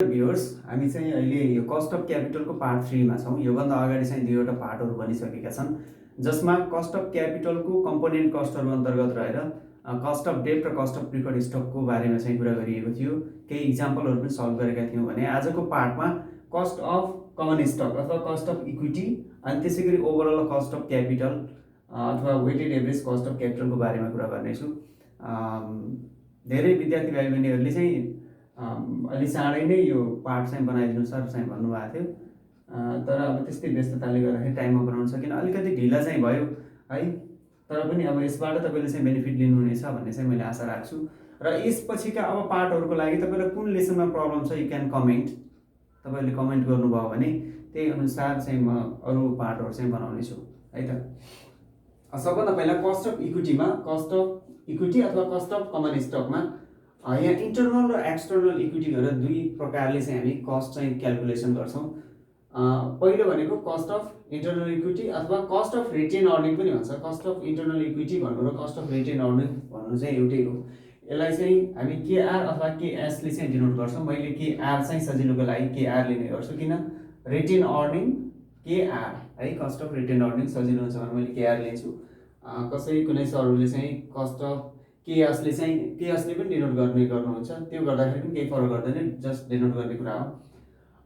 Viewers, हामी चाहिँ अहिले यो कस्ट अफ क्यापिटलको पार्ट 3 मा छौँ। योभन्दा अगाडि चाहिँ दुईवटा पार्टहरू बनिसकेका छन्, जसमा कस्ट अफ क्यापिटलको कम्पोनेन्ट कस्टहरू अन्तर्गत रहेर कस्ट अफ डेट र कस्ट अफ प्रिफर्ड स्टकको बारेमा चाहिँ कुरा गरिएको थियो। केही इक्जाम्पलहरू पनि सल्भ गरेका थियौँ भने आजको पार्टमा कस्ट अफ कमन स्टक अथवा कस्ट अफ इक्विटी अनि त्यसै गरी ओभरअल कस्ट अफ क्यापिटल अथवा वेटेड एभरेज कस्ट अफ क्यापिटलको बारेमा कुरा गर्नेछु। धेरै विद्यार्थी भाइ बहिनीहरूले चाहिँ अलि चाँडै नै यो पार्ट चाहिँ बनाइदिनु सर चाहिँ भन्नुभएको थियो, तर अब त्यस्तै व्यस्तताले गर्दाखेरि टाइममा बनाउन सकिन, अलिकति ढिला चाहिँ भयो है। तर पनि अब यसबाट तपाईँले चाहिँ बेनिफिट लिनुहुनेछ भन्ने चाहिँ मैले आशा राख्छु। र यसपछिका अब पार्टहरूको लागि तपाईँलाई कुन लेसनमा प्रब्लम छ यु क्यान कमेन्ट, तपाईँले कमेन्ट गर्नुभयो भने त्यही अनुसार चाहिँ म अरू पार्टहरू चाहिँ बनाउने छु है त। सबभन्दा पहिला कस्ट अफ इक्विटीमा, कस्ट अफ इक्विटी अथवा कस्ट अफ कमन स्टकमा यहाँ इन्टरनल र एक्सटर्नल इक्विटी गरेर दुई प्रकारले चाहिँ हामी कस्ट चाहिँ क्यालकुलेसन गर्छौँ। पहिलो भनेको कस्ट अफ इन्टरनल इक्विटी अथवा कस्ट अफ रिटेन अर्निङ पनि भन्छ। कस्ट अफ इन्टरनल इक्विटी भन्नु र कस्ट अफ रिटेन अर्निङ भन्नु चाहिँ एउटै हो। यसलाई चाहिँ हामी केआर अथवा केएसले चाहिँ डिनोट गर्छौँ। मैले केआर चाहिँ सजिलोको लागि केआर लिने गर्छु, किन रिटेन अर्निङ केआर है, कस्ट अफ रिटेन अर्निङ सजिलो हुन्छ भने मैले केआर लिन्छु। कसै कुनै सरहरूले चाहिँ कस्ट अफ केएसले चाहिँ केएसले पनि डिनोट गर्नुहुन्छ, त्यो गर्दाखेरि पनि केही फरक गर्दैन, जस्ट डिनोट गर्ने कुरा हो।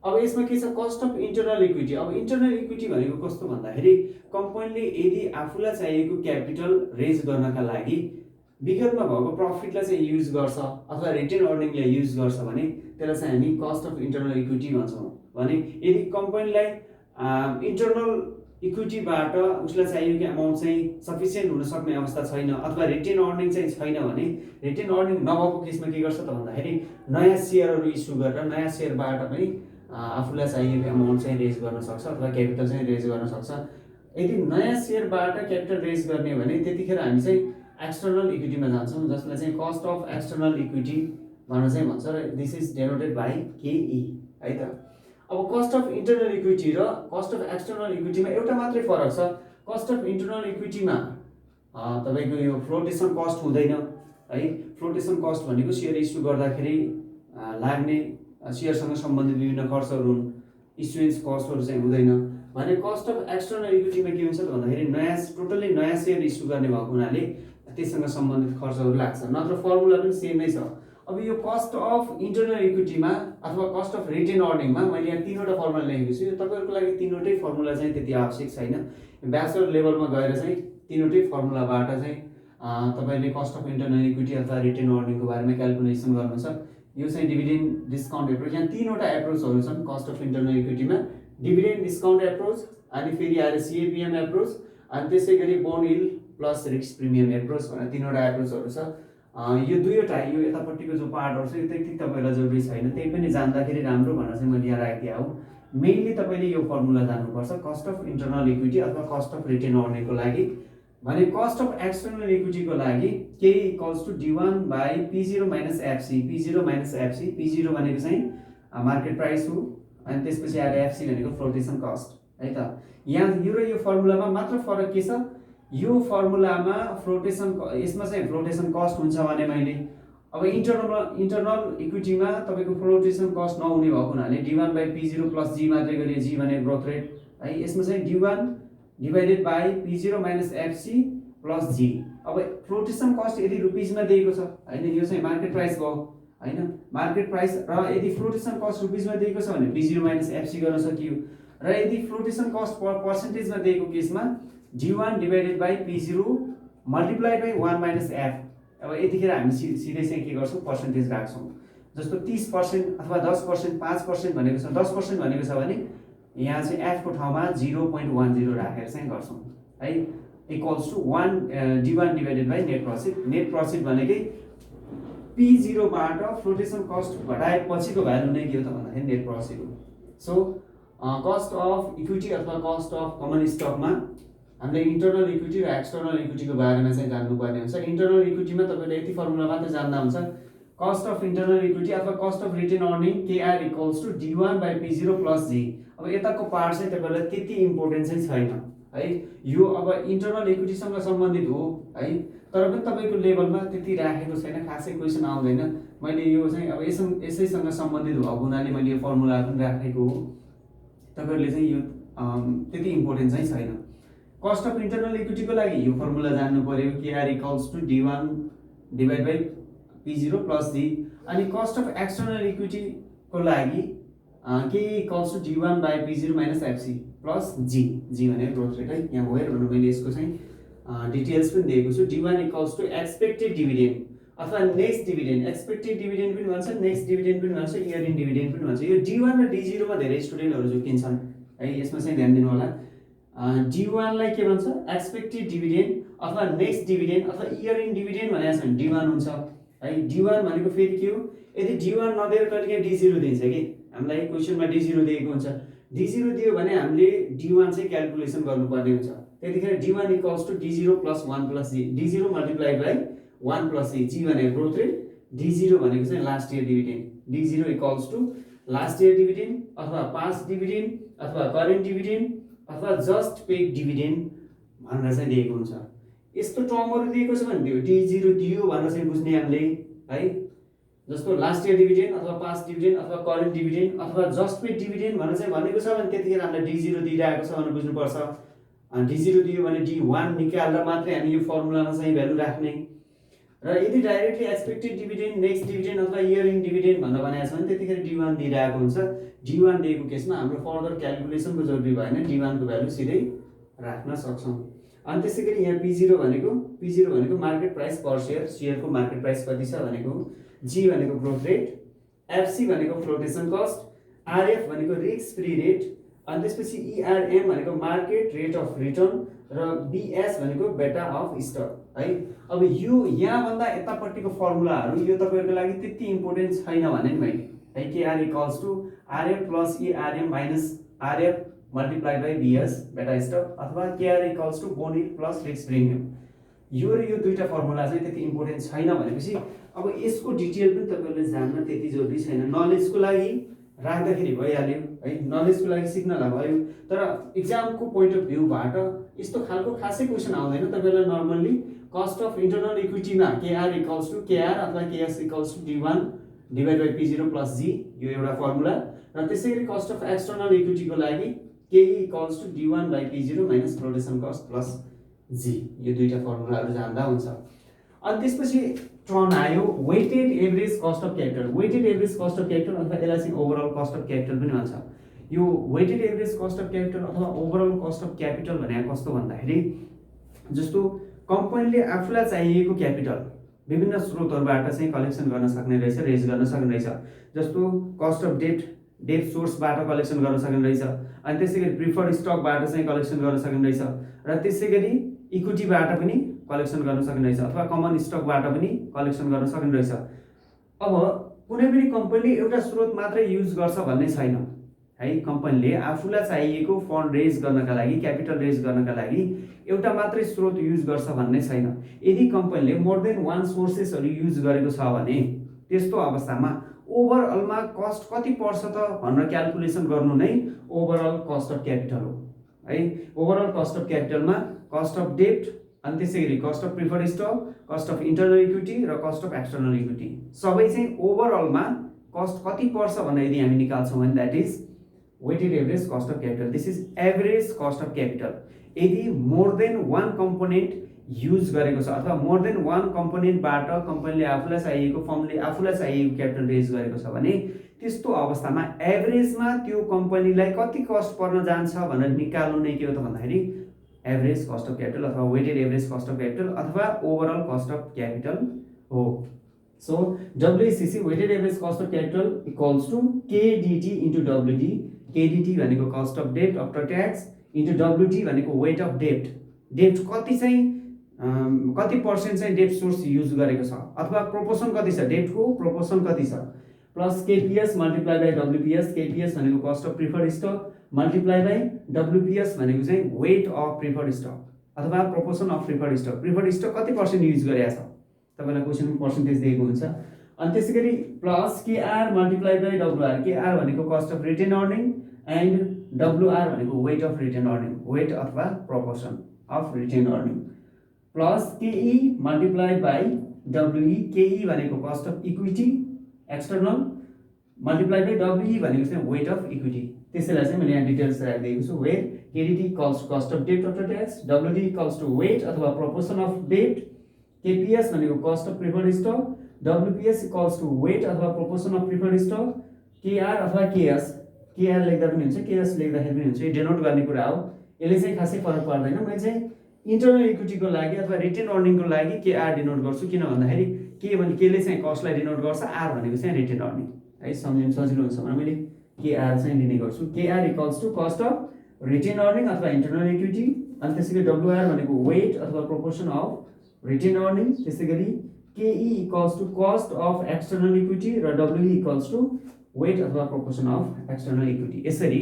अब यसमा के छ, कस्ट अफ इन्टरनल इक्विटी। अब इन्टरनल इक्विटी भनेको कस्तो भन्दाखेरि कम्पनीले यदि आफूलाई चाहिएको क्यापिटल रेज गर्नका लागि विगतमा भएको प्रफिटलाई चाहिँ युज गर्छ अथवा रिटेन अर्निङलाई युज गर्छ भने त्यसलाई चाहिँ हामी कस्ट अफ इन्टरनल इक्विटी भन्छौँ। भने यदि कम्पनीलाई इन्टरनल इक्विटीबाट उसलाई चाहिएको अमाउन्ट चाहिँ सफिसियन्ट हुन सक्ने अवस्था छैन अथवा रिटेन अर्निङ चाहिँ छैन भने रिटेन अर्निङ नभएको केसमा के गर्छ त भन्दाखेरि नयाँ सेयरहरू इस्यु गरेर नयाँ सेयरबाट पनि आफूलाई चाहिएको अमाउन्ट चाहिँ रेज गर्न सक्छ अथवा क्यापिटल चाहिँ रेज गर्न सक्छ। यदि नयाँ सेयरबाट क्यापिटल रेज गर्ने भने त्यतिखेर हामी चाहिँ एक्सटर्नल इक्विटीमा जान्छौँ, जसलाई चाहिँ कस्ट अफ एक्सटर्नल इक्विटी भनेर चाहिँ भन्छ र दिस इज डेनोटेड बाई केई है त। अब कस्ट अफ इन्टरनल इक्विटी र कस्ट अफ एक्सटर्नल इक्विटीमा एउटा मात्रै फरक छ। कस्ट अफ इन्टरनल इक्विटीमा तपाईँको यो फ्लोटेसन कस्ट हुँदैन है। फ्लोटेसन कस्ट भनेको सेयर इस्यु गर्दाखेरि लाग्ने सेयरसँग सम्बन्धित विभिन्न खर्चहरू हुन्, इस्युएन्स कस्टहरू चाहिँ हुँदैन। भने कस्ट अफ एक्सटर्नल इक्विटीमा के हुन्छ त भन्दाखेरि नयाँ टोटल्ली नयाँ सेयर इस्यु गर्ने भएको हुनाले त्यससँग सम्बन्धित खर्चहरू लाग्छ, नत्र फर्मुला पनि सेम नै छ। अब यो कस्ट अफ इन्टरनल इक्विटीमा अथवा कस्ट अफ रिटेन अर्निङमा मैले यहाँ तीनवटा फर्मुला लेखेको छु। तपाईँहरूको लागि तीनवटै फर्मुला चाहिँ त्यति आवश्यक छैन। ब्याचलर लेभलमा गएर चाहिँ तीनवटै फर्मुलाबाट चाहिँ तपाईँले कस्ट अफ इन्टरनल इक्विटी अथवा रिटेन अर्निङको बारेमा क्यालकुलेसन गर्नुहुन्छ। यो चाहिँ डिभिडेन्ड डिस्काउन्ट एप्रोच। यहाँ तीनवटा एप्रोचहरू छन् कस्ट अफ इन्टरनल इक्विटीमा, डिभिडेन्ड डिस्काउन्ट एप्रोच, अनि फेरि आएर सिएपिएम एप्रोच, अनि त्यसै गरी bond yield plus risk premium approach भनेर तीनवटा एप्रोचहरू छ। यो दुईवटा यो यतापट्टिको जो पार्टहरू छ यो त्यति तपाईँलाई जरुरी छैन, त्यही पनि जान्दाखेरि राम्रो भनेर चाहिँ मैले यहाँ राखिदिएको हो। मेनली तपाईँले यो फर्मुला जान्नुपर्छ कस्ट अफ इन्टरनल इक्विटी अथवा कस्ट अफ रिटेन अर्निङको लागि। भने कस्ट अफ एक्सटर्नल इक्विटीको लागि केही equals to D1 by P0 minus FC. P0 minus FC, P0 भनेको चाहिँ मार्केट प्राइस हो अनि त्यसपछि आएर एफसी भनेको फ्लोटेसन कस्ट है त। यहाँ यो र यो फर्मुलामा मात्र फरक के छ, यो फर्मुलामा फ्लोटेसन यसमा चाहिँ फ्लोटेसन कस्ट हुन्छ भने मैले अब इन्टरनल इक्विटीमा तपाईँको फ्लोटेसन कस्ट नहुने भएको हुनाले D1 बाई P0 प्लस जी मात्रै गरी, जी भने ग्रोथ रेट है। यसमा चाहिँ D1 divided by P0 minus FC plus G. अब फ्लोटेसन कस्ट यदि रुपिजमा दिएको छ होइन, यो चाहिँ मार्केट प्राइस भयो होइन, मार्केट प्राइस, र यदि फ्लोटेसन कस्ट रुपिजमा दिएको छ भने P0 माइनस एफसी गर्न सकियो। र यदि फ्लोटेसन कस्ट पर्सेन्टेजमा दिएको केसमा D1 divided by P0 multiplied by 1 minus F. अब यतिखेर हामी सिधै चाहिँ के गर्छौँ, पर्सेन्टेज राख्छौँ। जस्तो 30% अथवा 10%, 5% भनेको छ, 10% भनेको छ भने यहाँ चाहिँ एफको ठाउँमा 0.10 राखेर चाहिँ गर्छौँ है। Equals to D1 divided by net profit. Net profit भनेकै P0बाट फ्लोटेसन कस्ट घटाएपछिको भ्यालु नै के हो त भन्दाखेरि नेट प्रफिट हो। सो कस्ट अफ इक्विटी अथवा कस्ट अफ कमन स्टकमा हामीले इन्टरनल इक्विटी र एक्सटर्नल इक्विटीको बारेमा चाहिँ जान्नुपर्ने हुन्छ। इन्टरनल इक्विटीमा तपाईँले यति फर्मुला मात्र जान्दा हुन्छ, कस्ट अफ इन्टरनल इक्विटी अथवा cost of retain earning KR equals to D1 by P0 plus G. अब यताको पार्ट चाहिँ तपाईँलाई त्यति इम्पोर्टेन्ट चाहिँ छैन है। यो अब इन्टरनल इक्विटीसँग सम्बन्धित हो है, तर पनि तपाईँको लेभलमा त्यति राखेको छैन, खासै क्वेसन आउँदैन। मैले यो चाहिँ अब यसैसँग सम्बन्धित भएको हुनाले मैले यो फर्मुला पनि राखेको हो। तपाईहरुले चाहिँ यो त्यति इम्पोर्टेन्ट चाहिँ छैन। कस्ट अफ इन्टरनल इक्विटीको लागि यो फर्मुला जान्नु पर्यो, KR equals to D1 divide by P0 plus G। अनि कस्ट अफ एक्सटर्नल इक्विटीको लागि K equals to D1 by P0 minus FC plus G। G भनेको ग्रोथ रेट है। यहाँ वेयर भनेर मैले यसको चाहिँ डिटेल्स पनि दिएको छु। D1 equals to expected dividend अथवा नेक्स्ट डिभिडेन्ड, एक्सपेक्टेड डिभिडेन्ड पनि भन्छ, नेक्स्ट डिभिडेन्ड पनि भन्छ, इयर इन डिभिडेन्ड पनि भन्छ। यो D1 र D0 मा धेरै स्टुडेन्टहरु झुक्किन्छन् है, यसमा चाहिँ ध्यान दिनु होला। D1 लाई के भन्छ? एक्सपेक्टेड डिभिडेन्ड अथवा नेक्स्ट डिभिडेन्ड अथवा इयर इन डिभिडेन्ड भनेको छ भने D1 हुन्छ है। D1 भनेको फेरि के हो? यदि D1 नदिएर कहिले D0 दिन्छ कि हामीलाई क्वेशनमा D0 दिएको हुन्छ। D0 दियो भने हामीले D1 चाहिँ क्याल्कुलेसन गर्नुपर्ने हुन्छ। त्यतिखेर D1 equals to D0 plus 1 plus G, D0 multiplied by 1 plus G। G भनेको ग्रोथ रेट, D0 भनेको चाहिँ last year dividend. D0 equals to last year dividend अथवा पास्ट डिभिडेन्ड अथवा करेन्ट डिभिडेन्ड अथवा जस्ट पेड डिभिडेन्ड भनेर चाहिँ दिएको हुन्छ। यस्तो टर्महरु दिएको छ भने त्यो D0 दियो भनेर चाहिँ बुझ्ने हामीले है। जस्तो लास्ट इयर डिभिडेन्ड अथवा पास्ट डिभिडेन्ड अथवा करेन्ट डिभिडेन्ड अथवा जस्ट पेड डिभिडेन्ड भनेर चाहिँ भनेको छ भने त्यतिखेर हामीले D0 दिइरहेको छ भनेर बुझ्नुपर्छ। अनि D0 दियो भने D1 निकालेर मात्रै हामी यो फर्मुलामा चाहिँ भ्यालु राख्ने। र यदि directly expected dividend, next dividend अथवा इयर इन डिभिडेन्ड भनेर भनेको छ भने त्यतिखेर D1 दिइरहेको हुन्छ। D1 दिएको केसमा हाम्रो फर्दर क्याल्कुलेसनको जरुरी भएन, D1 को भ्यालु सिधै राख्न सक्छौं। अनि त्यसैगरी यहाँ P0 भनेको मार्केट प्राइस पर शेयर, शेयरको मार्केट प्राइस कति छ भनेको, G भनेको ग्रोथ रेट, FC भनेको फ्लोटेसन कस्ट, RF भनेको रिस्क फ्री रेट, अनि त्यसपछि ERM भनेको मार्केट रेट अफ रिटर्न र BS भनेको बेटा अफ स्टक है। अब यो यहाँ भन्दा यतापट्टिको फर्मुलाहरु यो तपाईहरुको लागि त्यति इम्पोर्टेन्ट छैन भने नि मैले है। KR equals to RF plus ERM minus RF multiplied by BS beta stock अथवा KR इक्वल्स टु बोनिट प्लस रिस्क प्रिमियम। यो र यो दुईटा फर्मुला चाहिँ त्यति इम्पोर्टेन्ट छैन भनेपछि अब यसको डिटेल पनि तपाईहरुले जान्न त्यति जरुरी छैन। नलेजको लागि राख्दाखेरि भइहाल्यो है, नलेजको लागि सिक्नलाई भयो। तर एक्जामको पोइन्ट अफ भ्यूबाट यस्तो खालको खासै क्वेशन आउँदैन। तपाईहरुलाई नर्मल्ली कस्ट अफ इन्टरनल इक्विटीमा KR इक्वल्स टु KR अथवा KS equals to D1 divide by P0 plus G यो एउटा फर्मुला, र त्यसैगरी कस्ट अफ एक्सटर्नल इक्विटीको लागि KE equals to D1 by P0 minus flotation cost plus G। यो दुईटा फर्मुलाहरु जान्दा हुन्छ। अनि त्यसपछि टर्न आयो weighted average cost of capital. Weighted average cost of capital अथवा यसलाई चाहिँ ओभरअल कस्ट अफ क्यापिटल पनि भन्छ। यो weighted average cost of capital अथवा ओभरअल कस्ट अफ क्यापिटल भनेको कस्तो भन्दाखेरि जस्तो कम्पनीले आफूलाई चाहिएको क्यापिटल विभिन्न स्रोतहरुबाट चाहिँ कलेक्सन गर्न सक्ने रहेछ, रेज गर्न सक्ने रहेछ। जस्तो कस्ट अफ डेट सोर्सबाट कलेक्सन गर्न सक्ने रहेछ, अनि त्यसैगरी प्रिफर्ड स्टकबाट चाहिँ कलेक्सन गर्न सक्ने रहेछ, र त्यसैगरी इक्विटीबाट पनि कलेक्सन गर्न सक्ने रहेछ अथवा कमन स्टकबाट पनि कलेक्सन गर्न सक्ने रहेछ। अब कुनै पनि कम्पनीले एउटा स्रोत मात्रै युज गर्छ भन्ने छैन है। कम्पनीले आफूलाई चाहिएको फन्ड रेज गर्नका लागि, क्यापिटल रेज गर्नका लागि एउटा मात्रै स्रोत युज गर्छ भन्ने छैन। यदि कम्पनीले मोर देन वान सोर्सेसहरु युज गरेको छ भने त्यस्तो अवस्थामा ओभरअलमा कस्ट कति पर्छ त भनेर क्याल्कुलेसन गर्नु नै ओभरअल कस्ट अफ क्यापिटल हो है। ओभरअल कस्ट अफ क्यापिटलमा कस्ट अफ डेट, अनि त्यसैगरी cost of preferred stock, cost of internal equity र कस्ट अफ एक्सटर्नल इक्विटी सबै चाहिँ ओभरअलमा कस्ट कति पर्छ भनेर यदि हामी निकाल्छौं भने that is weighted average cost of capital. This is average cost of capital. यदि more than one component use गरेको छ अथवा मोर देन वान कम्पोनेन्टबाट कम्पनीले आफूलाई चाहिएको, फर्मले आफूलाई चाहिएको क्यापिटल रेज गरेको छ भने त्यस्तो अवस्थामा एभरेजमा त्यो कम्पनीलाई कति कस्ट पर्न जान्छ भनेर निकाल्नु नै के हो त भन्दाखेरि एभरेज कस्ट अफ क्यापिटल अथवा weighted average cost of capital अथवा ओभरअल कस्ट अफ क्यापिटल हो। So WCC weighted average cost of capital equals to KDT into WD। KDT भनेको cost of debt after tax into WD भनेको weight of debt. Debt कति चाहिँ कति percent चाहिँ date source use गरेको छ अथवा प्रोपोर्सन कति छ, डेटको प्रोपोर्सन कति छ, plus KPS multiply by WPS। KPS भनेको cost of preferred stock multiply by WPS भनेको चाहिँ वेट अफ प्रिफर्ड स्टक अथवा proportion of preferred stock. Preferred stock कति पर्सेन्ट युज गरेको छ तपाईलाई क्वेशनमा पर्सेन्टेज दिएको हुन्छ। अनि त्यसैगरी plus KR multiply by WR। KR भनेको cost of retain earning and WR भनेको weight of retain earning, weight अथवा proportion of retain earning, plus KE multiply by WE। KE भनेको cost of equity external multiply by W E भनेको चाहिँ weight of equity. त्यसैलाई चाहिँ मैले यहाँ details राखिदिएको छु। Weight K D T equals to cost of debt after tax, W D equals to weight अथवा प्रोपोर्सन अफ डेट, केपिएस भनेको cost of preferred stock, W P S equals to weight अथवा proportion of preferred stock, K R अथवा K S, K R लेख्दा पनि हुन्छ KS लेख्दाखेरि पनि हुन्छ, यो डेनोट गर्ने कुरा हो। यसले चाहिँ खासै फरक पर्दैन। मैले चाहिँ इन्टरनल इक्विटीको लागि अथवा रिटेन अर्निङको लागि केआर डिनोट गर्छु, किन भन्दाखेरि के भने केले चाहिँ कस्टलाई डिनोट गर्छ, आर भनेको चाहिँ रिटेन अर्निङ है, सम्झिनु सजिलो हुन्छ भनेर मैले केआर चाहिँ लिने गर्छु। KR equals to cost of retain earning अथवा इन्टरनल इक्विटी, अनि त्यसै गरी डब्लुआर भनेको वेट अथवा प्रोपोर्सन अफ रिटेन अर्निङ, त्यसै गरी KE equals to cost of external equity र डब्लुई इक्वल्स टु वेट अथवा प्रोपोर्सन अफ एक्सटर्नल इक्विटी। यसरी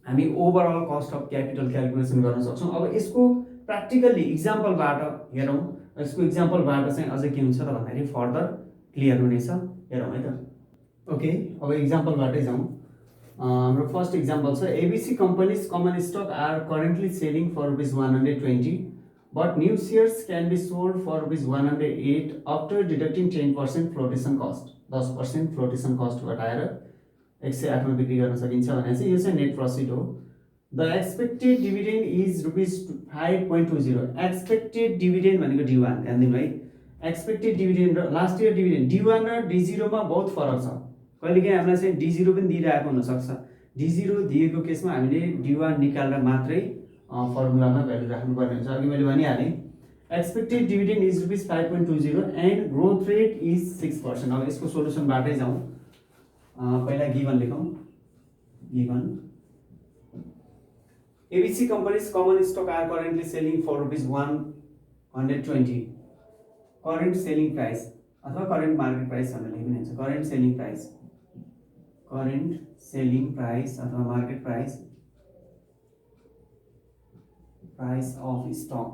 हामी overall cost of capital calculation गर्न सक्छौँ। अब यसको प्र्याक्टिकल्ली इक्जाम्पलबाट हेरौँ, यसको इक्जाम्पलबाट चाहिँ अझै के हुन्छ त भन्दाखेरि फर्दर क्लियर हुनेछ। हेरौँ है त। ओके, अब इक्जाम्पलबाटै जाउँ। हाम्रो फर्स्ट इक्जाम्पल छ A B C company's common stock are currently selling for ₹120 but new shares can be sold for ₹108 after deducting 10% flotation cost. 10% flotation cost घटाएर 108 मा बिक्री गर्न सकिन्छ भने चाहिँ यो चाहिँ नेट प्रॉफिट हो। The expected dividend is ₹5.20। Expected dividend भनेको D1 ध्यान दिनु है। एक्सपेक्टेड डिभिडेन्ड र लास्ट इयर डिभिडेन्ड D1 र D0 मा बहुत फरक छ। कहिलेकाहीँ हामीलाई चाहिँ D0 पनि दिइरहेको हुनसक्छ। D0 दिएको केसमा हामीले D1 निकालेर मात्रै फर्मुलामा भ्यालु राख्नुपर्ने हुन्छ। अघि मैले भनिहालेँ expected dividend is ₹5.20 and growth rate is 6%। अब यसको सोलुसनबाटै जाउँ। पहिला गिभन लेखौँ। Given A B C company's common stock are currently selling for ₹120। Current selling price अथवा करेन्ट मार्केट प्राइस भनेर लेख्नु हुन्छ। Current selling price, current selling price अथवा market price, price of stock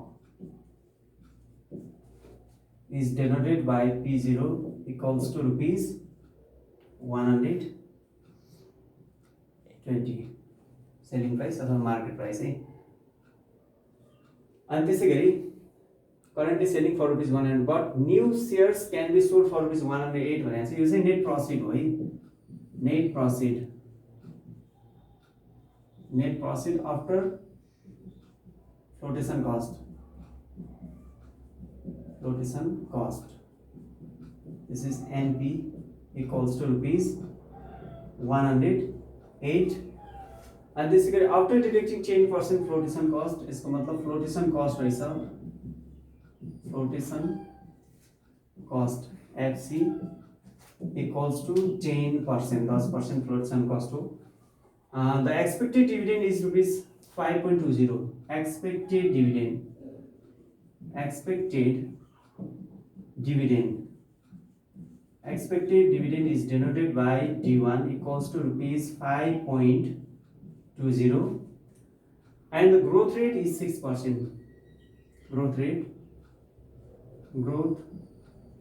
is denoted by P0 equals to ₹120 selling price अथवा market price है। अनि त्यसै गरी currently selling for ₹100 but new shares can be sold for ₹108 भनेको चाहिँ यो चाहिँ नेट प्रॉफिट हो है। Net profit, net profit after flotation cost, flotation cost. This is NP equals to ₹108 and this is after deducting 10% flotation cost। इसको मतलब flotation cost रहेछ, flotation cost FC equals to 10%, 10% flotation cost हो। The expected dividend is ₹5.20। expected dividend, expected dividend is denoted by D1 equals to ₹5.20 and the growth rate is 6%. growth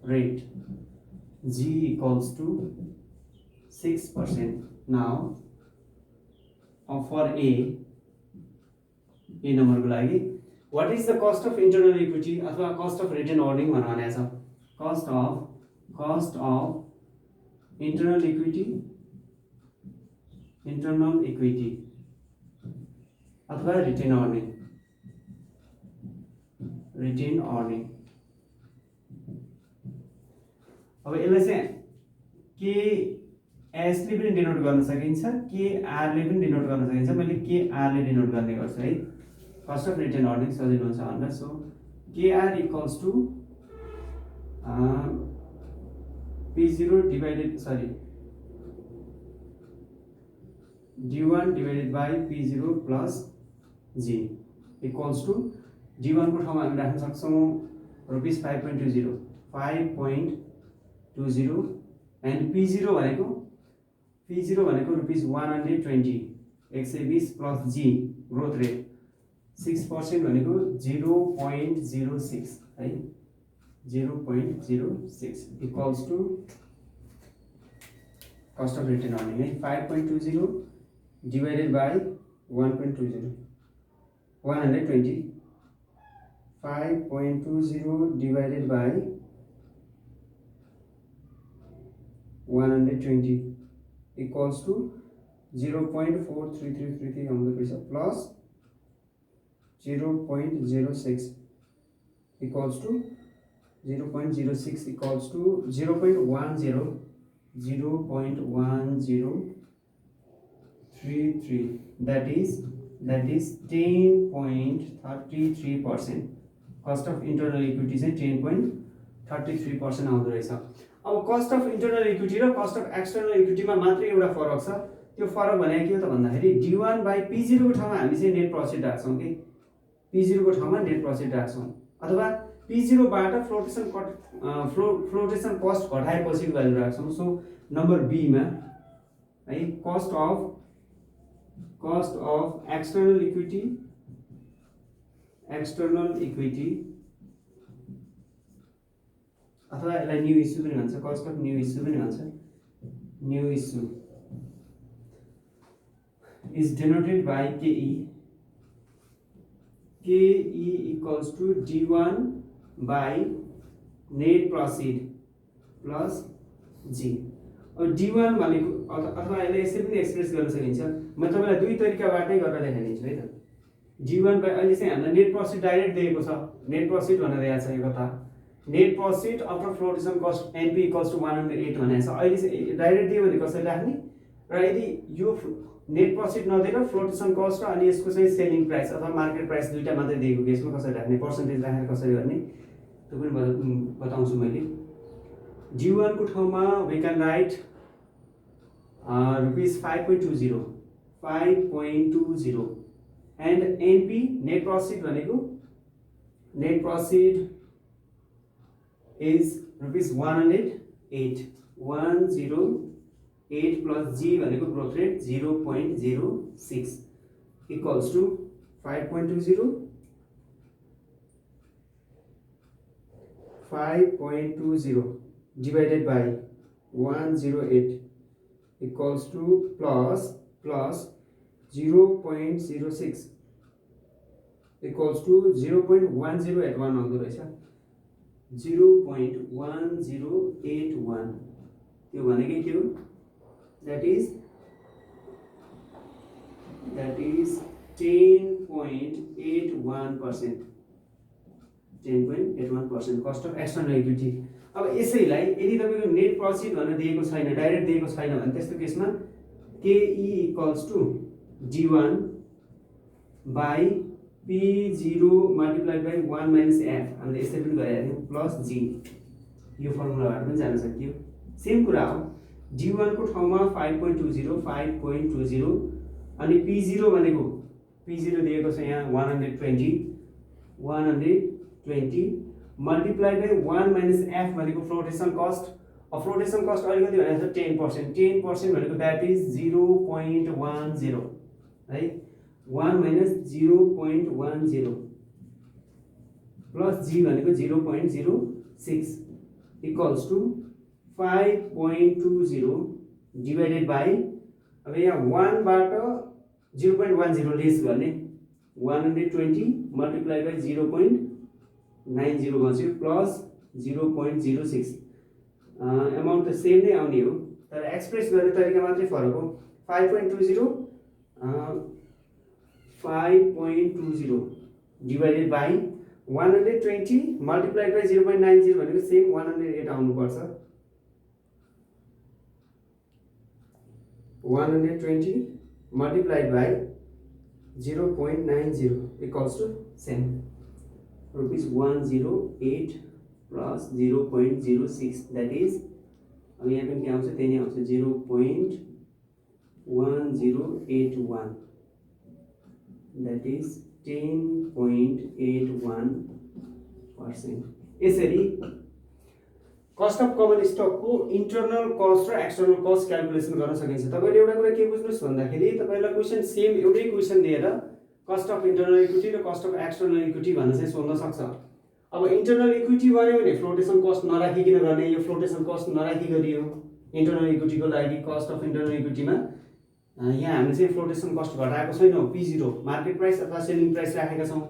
rate G equals to 6%. Now for A number को लागि what is the cost of internal equity अथवा cost of retain earning भनेको छ। cost of internal equity अथवा retain earning अब यसलाई चाहिँ के एस ले पनि डिनोट गर्न सकिन्छ, के आर ले पनि डिनोट गर्न सकिन्छ। मैले के आर ले डिनोट गर्ने गर्छु है, cost of retain earning सजिलो हुन्छ भनेर। So KR equals to P0 divided D1 divided by P0 plus G equals to D1 को ठाउँमा हामी राख्न सक्छौँ ₹5.20 and P0 भनेको ₹120 120 plus G ग्रोथ रेट 6% भनेको 0.06 है, 0.06 equals to cost of retain earning है। 5.20 divided by 1.20 120 5.20 divided by 120 equals to 0.4333 आउँदो रहेछ plus 0.06 equals to 0.06 equals to 0.1033 that is 10.33%. Cost of internal equity चाहिँ 10.33% आउँदो रहेछ। अब कस्ट अफ इन्टरनल इक्विटी र कस्ट अफ एक्सटर्नल इक्विटीमा मात्रै एउटा फरक छ। त्यो फरक भनेको के हो त भन्दाखेरि D1 बाई P0 को ठाउँमा हामी चाहिँ नेट प्रॉफिट राख्छौं कि P0 को ठाउँमा नेट प्रॉफिट राख्छौं अथवा P0 बाट फ्लोटेसन कस्ट घटाएपछि भ्यालु राख्छौं। सो नम्बर बी मा है कस्ट अफ एक्सटर्नल इक्विटी अथवा यसलाई न्यू इश्यू पनि भन्छ, कस्ट अफ न्यू इश्यू पनि भन्छ। New issue is denoted by KE. KE equals to D1 by net proceed plus G. और D1 भनेको अथवा यसलाई यसरी पनि एक्सप्रेस गर्न सकिन्छ। म तपाईलाई दुई तरिकाबाटै गरेर देखाइदिन्छु है त। D1 बाइ अहिले चाहिँ हामीलाई नेट प्रॉफिट डाइरेक्ट दिएको छ। नेट प्रॉफिट भनेर दिएको छ यो कता net profit after flotation cost NP equals to 108 भनेको छ। अहिले चाहिँ डाइरेक्ट दियो भने कसरी राख्ने र यदि यो नेट प्रॉफिट नदिएर फ्लोटेसन कस्ट र अनि यसको चाहिँ सेलिङ प्राइस अथवा मार्केट प्राइस दुईटा मात्रै दिएको केसमा कसरी राख्ने पर्सेन्टेज राखेर कसरी गर्ने त्यो पनि बताउँछु मैले। D1 को ठाउँमा we can write rupees 5.20 and NP net profit भनेको net profit is rupees 108 plus G भनेको growth rate 0.06 equals to 5.20 divided by 108 equals to plus 0.06 equals to 0.1081 आउँदो रहेछ। 0.1081 त्यो भनेकै के हो that is 10.81%। 10.81% cost of external equity. अब यसैलाई यदि तपाईको नेट प्रॉफिट भनेर दिएको छैन डाइरेक्ट दिएको छैन भने त्यस्तो केसमा KE equals to D1 by P0 multiplied by 1 minus F हामीले यसरी पनि गरिहाल्यौं प्लस G। यो फर्मुलाबाट पनि जान सकियो। सेम कुरा हो। D1 को ठाउँमा 5.20 अनि P0 भनेको P0 दिएको छ यहाँ 120 मल्टिप्लाई बाइ 1 माइनस F भनेको फ्लोटेसन कस्ट। फ्लोटेसन कस्ट अहिले कति भनेको छ 10% भनेको दैट इज 0.10 है 1 माइनस 0.10 प्लस G भनेको 0.06 इक्वल्स टु 5.20 डिवाइडेड बाई अब यहाँ 1 बाट 0.10 लेस गर्ने 120 मल्टिप्लाई बाई 0.90 बस्यो प्लस 0.06 अमाउन्ट त सेम नै आउने हो तर एक्सप्रेस गर्ने तरिका मात्रै फरक हो। 5.20 डिवाइडेड बाई 120 मल्टिप्लाइड बाई 0.90 भनेको सेम 108 आउनु पर्छ। 120 multiplied by 0.90 equals to same rupees 108 plus 0.06 that is अब यहाँ पनि के आउँछ त्यही नै आउँछ 0.1081 that is 10.81%। यसरी कस्ट अफ कमन स्टक को इंटरनल कस्ट र एक्सटर्नल कस्ट क्याल्कुलेसन गर्न सकिन्छ। तपाईले एउटा कुरा के बुझ्नुस् भन्दाखेरि तपाईलाई क्वेशन सेम एउटै क्वेशन दिएर कस्ट अफ इंटरनल इक्विटी र कस्ट अफ एक्सटर्नल इक्विटी भनेर चाहिँ सोध्न सक्छ। अब इंटरनल इक्विटी भन्यो भने फ्लोटेसन कस्ट नराखिकिन गर्ने यो फ्लोटेसन कस्ट नराखि गरियो इंटरनल इक्विटी को लागि कस्ट अफ इंटरनल इक्विटी मा यहाँ हामीले चाहिँ फ्लोटेसन कस्ट घटाएको छैनौं P0 मार्केट प्राइस अथवा सेलिङ प्राइस राखेका छौं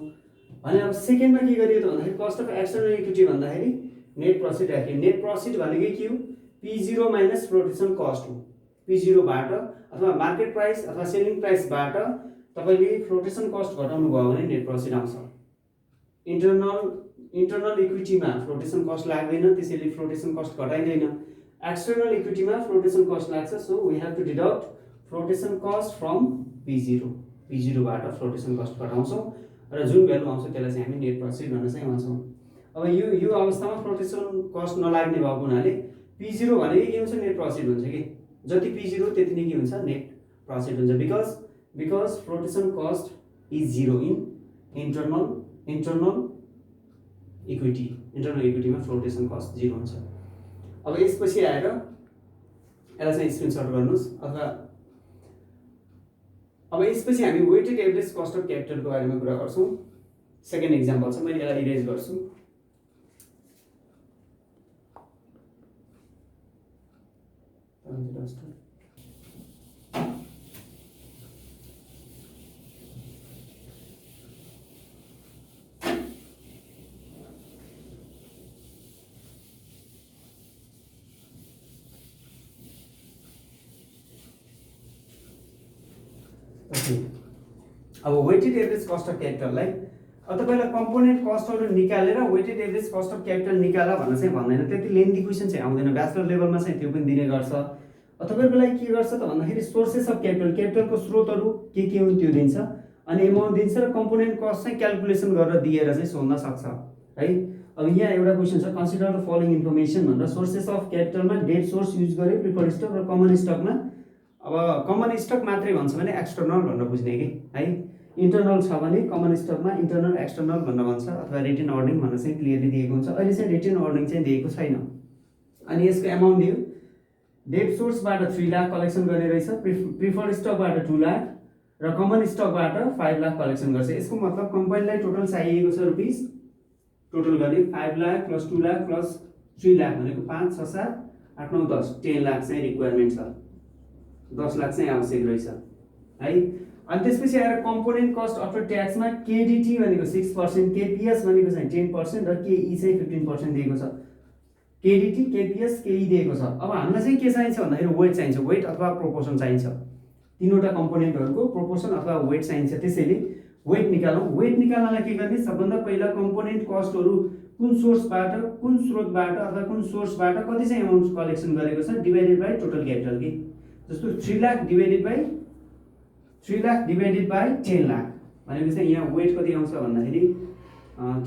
भने अब सेकेन्डमा के गरियो त भन्दाखेरि कस्ट अफ एक्सटर्नल इक्विटी भन्दाखेरि नेट प्रॉफिट राख्यो। नेट प्रॉफिट भनेको के हो P0 माइनस फ्लोटेसन कस्ट हो। P0 बाट अथवा मार्केट प्राइस अथवा सेलिङ प्राइसबाट तपाईले फ्लोटेसन कस्ट घटाउनु भयो भने नेट प्रॉफिट आउँछ। इन्टरनल इक्विटीमा फ्लोटेसन कस्ट लाग्दैन, त्यसैले फ्लोटेसन कस्ट घटाइदैन। एक्सटर्नल इक्विटीमा फ्लोटेसन कस्ट लाग्छ, so we have to deduct flotation cost from P0। P0 बाट फ्लोटेसन कस्ट घटाउँछौं र जुन भ्यालु आउँछ त्यसलाई चाहिँ हामी नेट प्रॉफिट गर्न चाहिँ आउँछौं। अब यो अवस्थामा फ्लोटेसन कस्ट नलाग्ने भएको हुनाले P0 भनेको के हुन्छ, नेट प्रॉफिट हुन्छ कि जति P0 त्यति नै के हुन्छ, नेट प्रॉफिट हुन्छ। Because flotation cost is 0 in internal इक्विटीमा फ्लोटेसन कस्ट 0 हुन्छ। अब यसपछि आएर यसलाई चाहिँ स्क्रिनशट गर्नुस् अथवा अब यसपछि हामी वेटेड एभरेज कस्ट अफ क्यापिटलको बारेमा कुरा गर्छौं। सेकेन्ड एक्जाम्पल छ, मैले यसलाई इरेज गर्छु। अब वेटेड एभरेज कस्ट अफ क्यापिटललाई तपाईलाई कम्पोनेन्ट कस्टहरु निकालेर weighted average cost of capital निकाला भन्न चाहिँ भन्दैन, त्यति लेन्थी क्वेशन चाहिँ आउँदैन। ब्याचलर लेभलमा चाहिँ त्यो पनि दिने गर्छ। तपाईहरुको लागि के गर्छ त भन्दाखेरि सोर्सेस अफ क्यापिटलको स्रोतहरु के हुन् त्यो दिन्छ अनि अमाउन्ट दिन्छ र कम्पोनेन्ट कस्ट चाहिँ क्याल्कुलेसन गरेर दिएर चाहिँ सोध्न सक्छ है। अब यहाँ एउटा क्वेशन छ, कन्सिडर द फलोइङ इन्फर्मेसन भनेर सोर्सेस अफ क्यापिटलमा डेट सोर्स युज गरे, प्रिफर्ड स्टक र कमन स्टकमा। अब कमन स्टक मात्रै भन्छ भने एक्सटर्नल भनेर बुझ्ने कि है, इन्टरनल छ भने कमन स्टकमा इन्टरनल एक्सटर्नल भनेर भन्छ अथवा रिटेन अर्निङ भनेर चाहिँ क्लियरली दिएको हुन्छ। अहिले चाहिँ रिटेन अर्निङ चाहिँ दिएको छैन। अनि यसको अमाउन्ट दियो, डेट सोर्सबाट 3 लाख कलेक्सन गर्ने रहेछ, प्रिफर्ड स्टकबाट 2 लाख र कमन स्टकबाट 5 लाख कलेक्सन गर्छ। यसको मतलब कम्पनीलाई टोटल चाहिएको छ रुपैयाँ, टोटल गर्ने 5 लाख प्लस 2 लाख प्लस 3 लाख भनेको 5 6 7 8 9 10 10 लाख चाहिँ रिक्वायरमेन्ट छ, 10 लाख चाहिँ आवश्यक रहेछ है। अनि त्यसपछि आएर कम्पोनेन्ट कस्ट आफ्टर ट्याक्समा केडीटी भनेको 6%, केपीएस भनेको चाहिँ 10% र केई चाहिँ 15% दिएको छ। केडीटी, केपीएस, केई दिएको छ। अब हामीलाई चाहिँ के चाहिन्छ भन्दाखेरि वेट चाहिन्छ, वेट अथवा प्रोपोर्सन चाहिन्छ। तीनवटा कम्पोनेन्टहरुको प्रोपोर्सन अथवा वेट चाहिन्छ। त्यसैले वेट निकालौं। वेट निकाल्नलाई के गर्ने, सबभन्दा पहिला कम्पोनेन्ट कस्टहरु कुन सोर्सबाट, कुन स्रोतबाट अथवा कुन सोर्सबाट कति चाहिँ अमाउन्ट कलेक्सन गरेको छ डिवाइडेड बाइ टोटल क्यापिटल के। जस्तो 3 लाख डिवाइडेड बाइ 10 लाख भनेको चाहिँ यहाँ वेट कति आउँछ भन्दाखेरि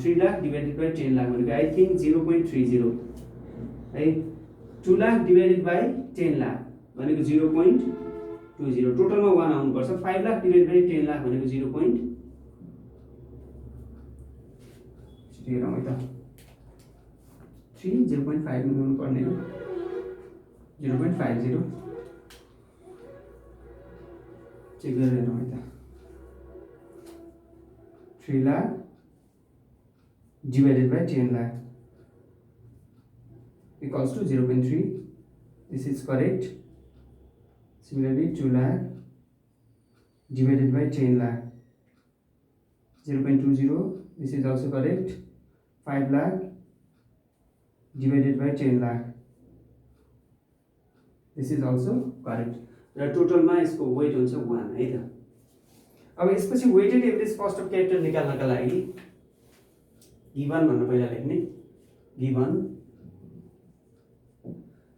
3 लाख डिवाइडेड बाइ 10 लाख भनेको आई थिंक 0.30 है। 2 लाख डिवाइडेड बाइ 10 लाख भनेको 0.20, टोटलमा 1 आउनु पर्छ। 5 लाख डिवाइडेड बाइ 10 लाख भनेको 0.30 हुनु पर्ने हो, 0.50 चेक गरेर हेरौँ है त। 3 lakh divided by 10 lakh equals to 0.3. This is correct. Similarly, 2 lakh divided by 10 lakh 0.20. This is also correct. 5 lakh divided by 10 lakh. This is also correct. र टोटलमा यसको वेट हुन्छ 1 है त। अब यसपछि weighted average cost of capital निकाल्नका लागि given भन्नु पहिला लेख्ने, गिवन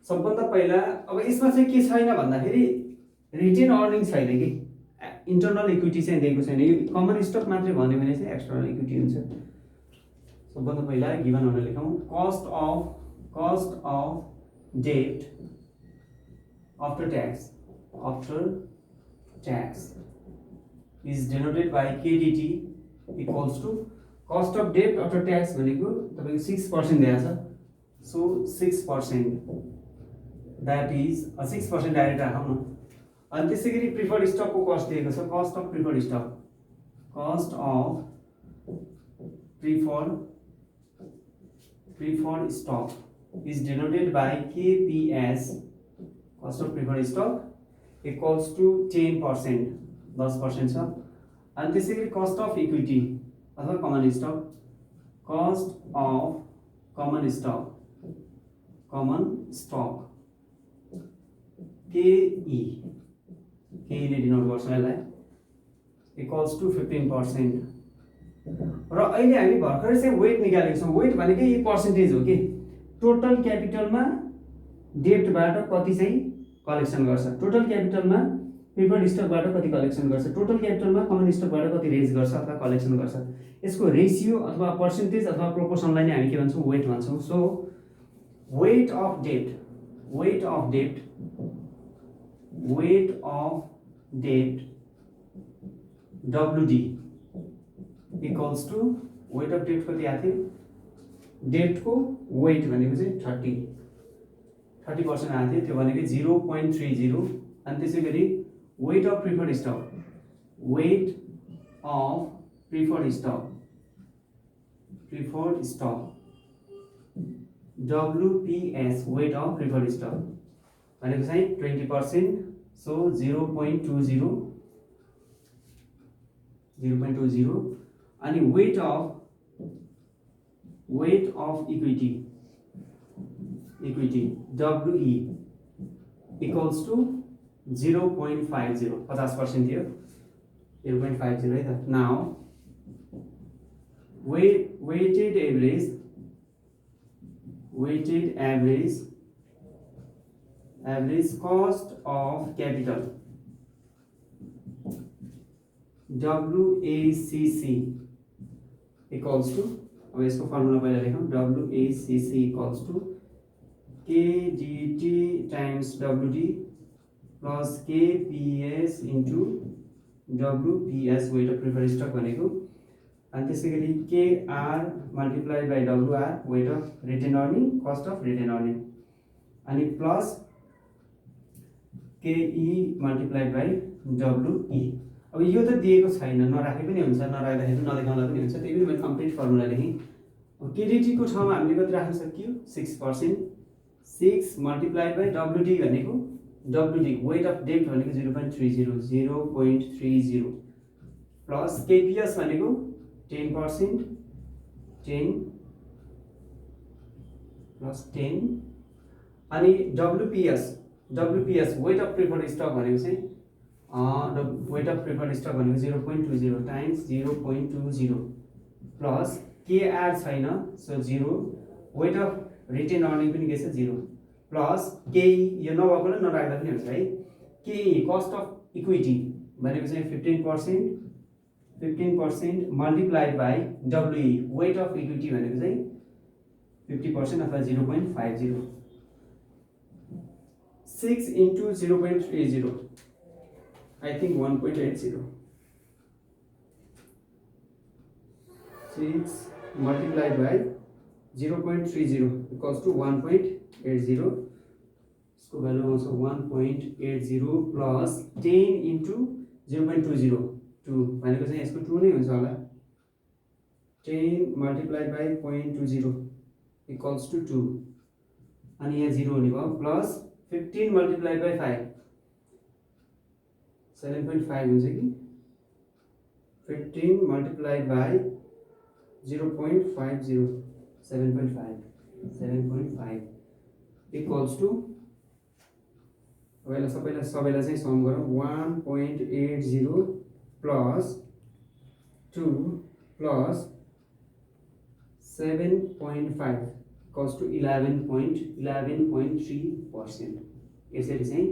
सबभन्दा पहिला। अब यसमा चाहिँ के छैन भन्दाखेरि रिटेन अर्निङ छैन कि, इन्टरनल इक्विटी चाहिँ दिएको छैन। यो कमन स्टक मात्रै भन्यो भने चाहिँ एक्सटर्नल इक्विटी हुन्छ। सबभन्दा पहिला गिवन भनेर लेखौँ, cost of debt after tax is denoted by KDT equals to cost of debt after tax भनेको तपाईको 6% दिएको छ। सो 6% that is 6% डाइरेक्ट राखौँ न। अनि त्यसैगरी प्रिफर्ड स्टकको कस्ट दिएको छ, cost of preferred stock is denoted by KPS, cost of preferred stock equals to 10%, 10% छ। अनि त्यसैगरी कस्ट अफ इक्विटी अथवा common stock, cost of common stock KE केईले डिनोट गर्छौँ यसलाई इक्वल्स टु 15%। र अहिले हामी भर्खरै चाहिँ वेट निकालेको छौँ। वेट भनेको यी पर्सेन्टेज हो कि टोटल क्यापिटलमा डेब्टबाट कति चाहिँ कलेक्सन गर्छ, टोटल क्यापिटलमा प्रिफर्ड स्टकबाट कति कलेक्सन गर्छ, टोटल क्यापिटलमा कमन स्टकबाट कति रेज गर्छ अथवा कलेक्सन गर्छ, यसको रेसियो अथवा पर्सेन्टेज अथवा प्रोपोर्सनलाई नै हामी के भन्छौँ, वेट भन्छौँ। सो वेट अफ डेब्ट WD equals to weight of डेब्ट कति आएको थियो, डेब्टको वेट भनेको चाहिँ 30% आएको थियो, त्यो भनेको 0.30। अनि त्यसै गरी weight of preferred stock WPS weight of preferred stock भनेको चाहिँ 20%। सो 0.20 अनि weight of equity WE equals to 0.50 50% थियो 0.50 है त। Now weighted average cost of capital WACC equals to, अब यसको फर्मुला पहिला लेखौँ, WACC equals to KDT times WD plus KPS into WPS weight of preferred stock भनेको, अनि त्यसै गरी KR multiplied by WR weight of retain earning cost of retain earning, अनि plus KE multiplied by WE। अब यो त दिएको छैन, नराखे पनि हुन्छ, नराख्दाखेरि नदेखाउँदा पनि हुन्छ, त्यही पनि मैले कम्प्लिट फर्मुला लेखेँ। अब KDT को ठाउँमा हामीले कति राख्न सक्यो, 6%, 6 मल्टिप्लाइड बाई WD भनेको WD वेट अफ डेब्ट भनेको 0.30 प्लस KPS भनेको 10%, 10 प्लस 10, अनि WPS weight of preferred stock भनेको चाहिँ वेट अफ प्रिफर्ड स्टक भनेको 0.20 टाइम्स 0.20 प्लस KR छैन, so 0, weight of retain earning पनि के छ 0, प्लस KE यो नभएकोले नराख्दा पनि हुन्छ है, KE कस्ट अफ इक्विटी भनेको चाहिँ 15% multiplied by WE weight of equity भनेको चाहिँ 50% अथवा 0.50, 6 into 0.30 I think 1.80, 6 multiplied by 0.30 equals to 1.80, इसको वैल्यू आउँछ 1.80 प्लस 10 इन्टु 0.20 2 भनेको चाहिँ यसको 2 नै हुन्छ होला, 10 मल्टिप्लाइड बाई 0.20 इक्वल्स टु 2, अनि यहाँ 0 हुने भयो, प्लस 15 मल्टिप्लाइड बाई 5 7.5 हुन्छ कि 15 मल्टिप्लाइड बाई 0.50 7.5 इक्वल्स टु, अब सबैलाई चाहिँ सम गरौँ, 1.80 प्लस 2 प्लस 7.5 इक्वल्स टु 11.3%। यसरी चाहिँ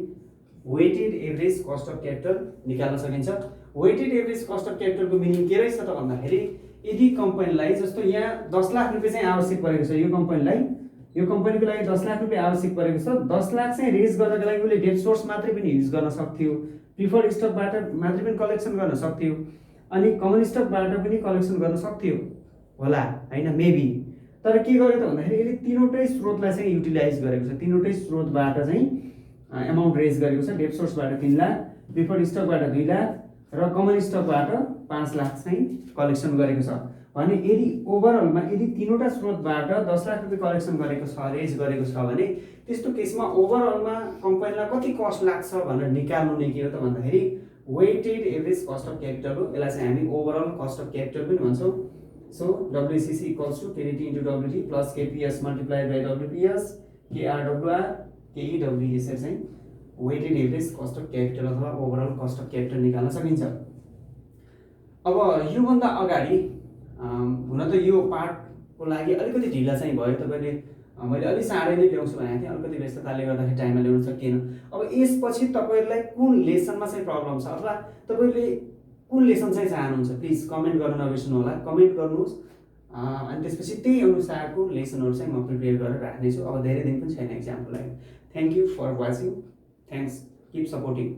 weighted average cost of capital निकाल्न सकिन्छ। वेटेड एभरेज कस्ट अफ क्यापिटलको मिनिङ के रहेछ त भन्दाखेरि, यदि कम्पनीलाई जस्तो यहाँ 10 लाख रुपियाँ चाहिँ आवश्यक परेको छ, यो कम्पनीको लागि 10 लाख रुपियाँ आवश्यक परेको छ, 10 लाख चाहिँ रेज गर्नको लागि उसले डेट सोर्स मात्रै पनि युज गर्न सक्थ्यो, प्रिफर्ड स्टकबाट मात्रै पनि कलेक्सन गर्न सक्थ्यो, अनि कमन स्टकबाट पनि कलेक्सन गर्न सक्थ्यो होला हैन, मेबी। तर के गर्यो त भन्दाखेरि यसले तीनवटै स्रोतलाई चाहिँ युटिलाइज गरेको छ, तीनवटै स्रोतबाट चाहिँ अमाउन्ट रेज गरेको छ, डेट सोर्सबाट 3 लाख, प्रिफर्ड स्टकबाट 2 लाख र कमन स्टकबाट 5 लाख चाहिँ कलेक्सन गरेको छ भने, यदि ओभरअलमा यदि तीनवटा स्रोतबाट 10 लाख रुपियाँ कलेक्सन गरेको छ, रेज गरेको छ भने, त्यस्तो केसमा ओभरअलमा कम्पनीलाई कति कस्ट लाग्छ भनेर निकाल्नु नै के हो त भन्दाखेरि weighted average cost of capital हो। यसलाई चाहिँ हामी ओभरअल कस्ट अफ क्यापिटल पनि भन्छौँ। So WCC equals to KDT into WD plus KPS multiplied by WPS KR WR KE WE, यसरी चाहिँ weighted average cost of capital अथवा ओभरअल कस्ट अफ क्यापिटल निकाल्न सकिन्छ। अब योभन्दा अगाडि हुन त यो पार्टको लागि अलिकति ढिला चाहिँ भयो, तपाईँले मैले अलिक चाँडै नै ल्याउँछु भनेको थिएँ, अलिकति व्यस्तताले गर्दाखेरि टाइममा ल्याउन सकिएन। अब यसपछि तपाईँहरूलाई कुन लेसनमा चाहिँ प्रब्लम छ अथवा तपाईँले कुन लेसन चाहिँ चाहनुहुन्छ, प्लिज कमेन्ट गर्न नबिर्सनु होला, कमेन्ट गर्नुहोस्। अनि त्यसपछि त्यही अनुसारको लेसनहरू चाहिँ म प्रिपेयर गरेर राख्नेछु। अब धेरै दिन पनि छैन एक्जामको लागि। Thank you for watching, thanks, keep supporting.